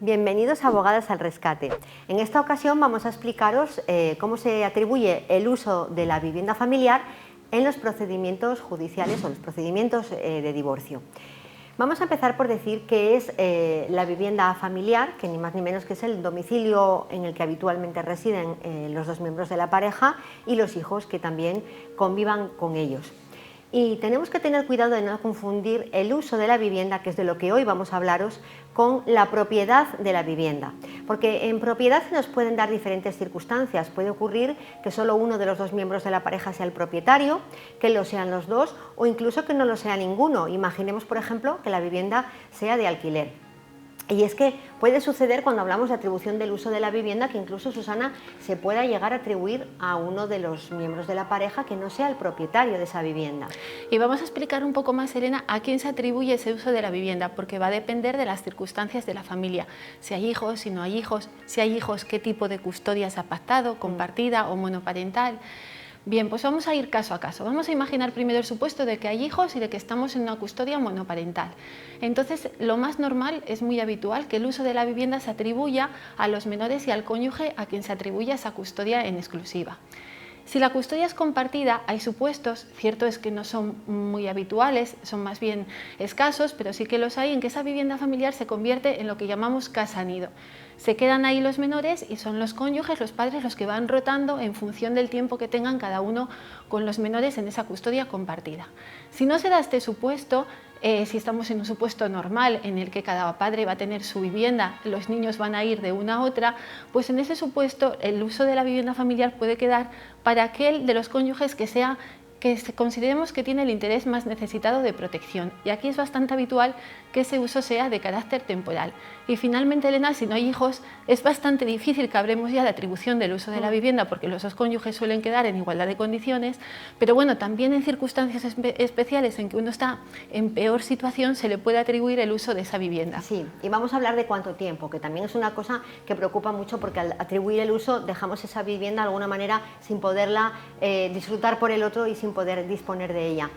Bienvenidos a Abogadas al Rescate. En esta ocasión vamos a explicaros cómo se atribuye el uso de la vivienda familiar en los procedimientos judiciales o los procedimientos de divorcio. Vamos a empezar por decir qué es la vivienda familiar, que ni más ni menos que es el domicilio en el que habitualmente residen los dos miembros de la pareja y los hijos que también convivan con ellos. Y tenemos que tener cuidado de no confundir el uso de la vivienda, que es de lo que hoy vamos a hablaros, con la propiedad de la vivienda. Porque en propiedad se nos pueden dar diferentes circunstancias. Puede ocurrir que solo uno de los dos miembros de la pareja sea el propietario, que lo sean los dos o incluso que no lo sea ninguno. Imaginemos, por ejemplo, que la vivienda sea de alquiler. Y es que puede suceder cuando hablamos de atribución del uso de la vivienda que incluso, Susana, se pueda llegar a atribuir a uno de los miembros de la pareja que no sea el propietario de esa vivienda. Y vamos a explicar un poco más, Elena, a quién se atribuye ese uso de la vivienda, porque va a depender de las circunstancias de la familia. Si hay hijos, si no hay hijos, qué tipo de custodia se ha pactado, compartida o monoparental. Bien, pues vamos a ir caso a caso. Vamos a imaginar primero el supuesto de que hay hijos y de que estamos en una custodia monoparental. Entonces, lo más normal, es muy habitual, que el uso de la vivienda se atribuya a los menores y al cónyuge a quien se atribuye esa custodia en exclusiva. Si la custodia es compartida, hay supuestos, cierto es que no son muy habituales, son más bien escasos, pero sí que los hay, en que esa vivienda familiar se convierte en lo que llamamos casa-nido. Se quedan ahí los menores y son los cónyuges, los padres, los que van rotando en función del tiempo que tengan cada uno con los menores en esa custodia compartida. Si no se da este supuesto, si estamos en un supuesto normal en el que cada padre va a tener su vivienda, los niños van a ir de una a otra, pues en ese supuesto el uso de la vivienda familiar puede quedar para aquel de los cónyuges que consideremos que tiene el interés más necesitado de protección. Y aquí es bastante habitual que ese uso sea de carácter temporal. Y finalmente, Elena, si no hay hijos, es bastante difícil que hablemos ya de atribución del uso de la vivienda, porque los dos cónyuges suelen quedar en igualdad de condiciones, pero bueno, también en circunstancias especiales en que uno está en peor situación, se le puede atribuir el uso de esa vivienda. Sí, y vamos a hablar de cuánto tiempo, que también es una cosa que preocupa mucho, porque al atribuir el uso dejamos esa vivienda de alguna manera sin poderla disfrutar por el otro y sin poder disponer de ella.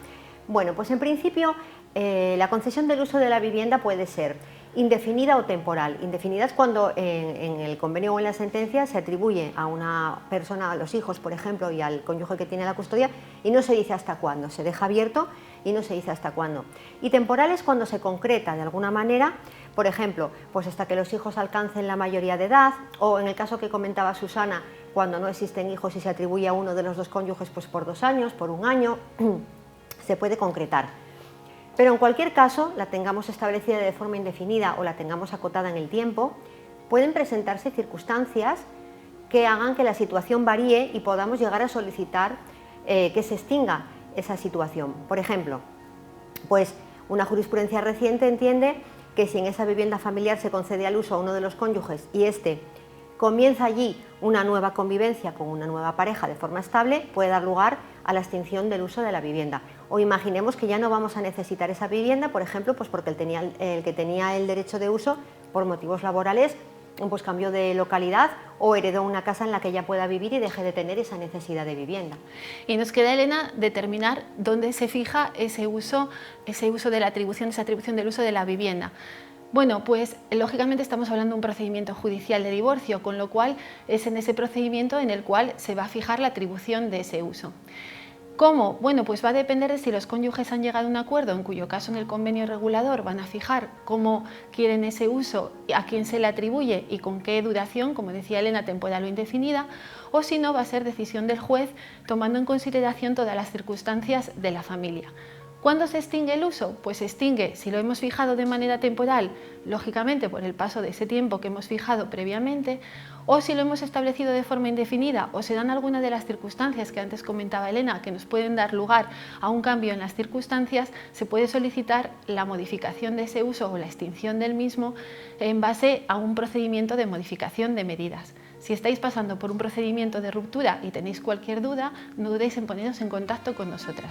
Bueno, pues en principio la concesión del uso de la vivienda puede ser indefinida o temporal. Indefinida es cuando en el convenio o en la sentencia se atribuye a una persona, a los hijos, por ejemplo, y al cónyuge que tiene la custodia, y no se dice hasta cuándo, se deja abierto y no se dice hasta cuándo. Y temporal es cuando se concreta de alguna manera, por ejemplo, pues hasta que los hijos alcancen la mayoría de edad, o en el caso que comentaba Susana, cuando no existen hijos y se atribuye a uno de los dos cónyuges pues por 2 años, por 1 año, se puede concretar. Pero en cualquier caso, la tengamos establecida de forma indefinida o la tengamos acotada en el tiempo, pueden presentarse circunstancias que hagan que la situación varíe y podamos llegar a solicitar que se extinga esa situación. Por ejemplo, pues una jurisprudencia reciente entiende que si en esa vivienda familiar se concede al uso a uno de los cónyuges y éste comienza allí una nueva convivencia con una nueva pareja de forma estable, puede dar lugar a la extinción del uso de la vivienda. O imaginemos que ya no vamos a necesitar esa vivienda, por ejemplo, pues porque el que tenía el derecho de uso por motivos laborales pues cambió de localidad o heredó una casa en la que ya pueda vivir y deje de tener esa necesidad de vivienda. Y nos queda, Elena, determinar dónde se fija ese uso de la atribución, esa atribución del uso de la vivienda. Bueno, pues lógicamente estamos hablando de un procedimiento judicial de divorcio, con lo cual es en ese procedimiento en el cual se va a fijar la atribución de ese uso. ¿Cómo? Bueno, pues va a depender de si los cónyuges han llegado a un acuerdo, en cuyo caso en el convenio regulador van a fijar cómo quieren ese uso, a quién se le atribuye y con qué duración, como decía Elena, temporal o indefinida, o si no, va a ser decisión del juez tomando en consideración todas las circunstancias de la familia. ¿Cuándo se extingue el uso? Pues se extingue si lo hemos fijado de manera temporal, lógicamente por el paso de ese tiempo que hemos fijado previamente, o si lo hemos establecido de forma indefinida o se dan alguna de las circunstancias que antes comentaba Elena que nos pueden dar lugar a un cambio en las circunstancias, se puede solicitar la modificación de ese uso o la extinción del mismo en base a un procedimiento de modificación de medidas. Si estáis pasando por un procedimiento de ruptura y tenéis cualquier duda, no dudéis en poneros en contacto con nosotras.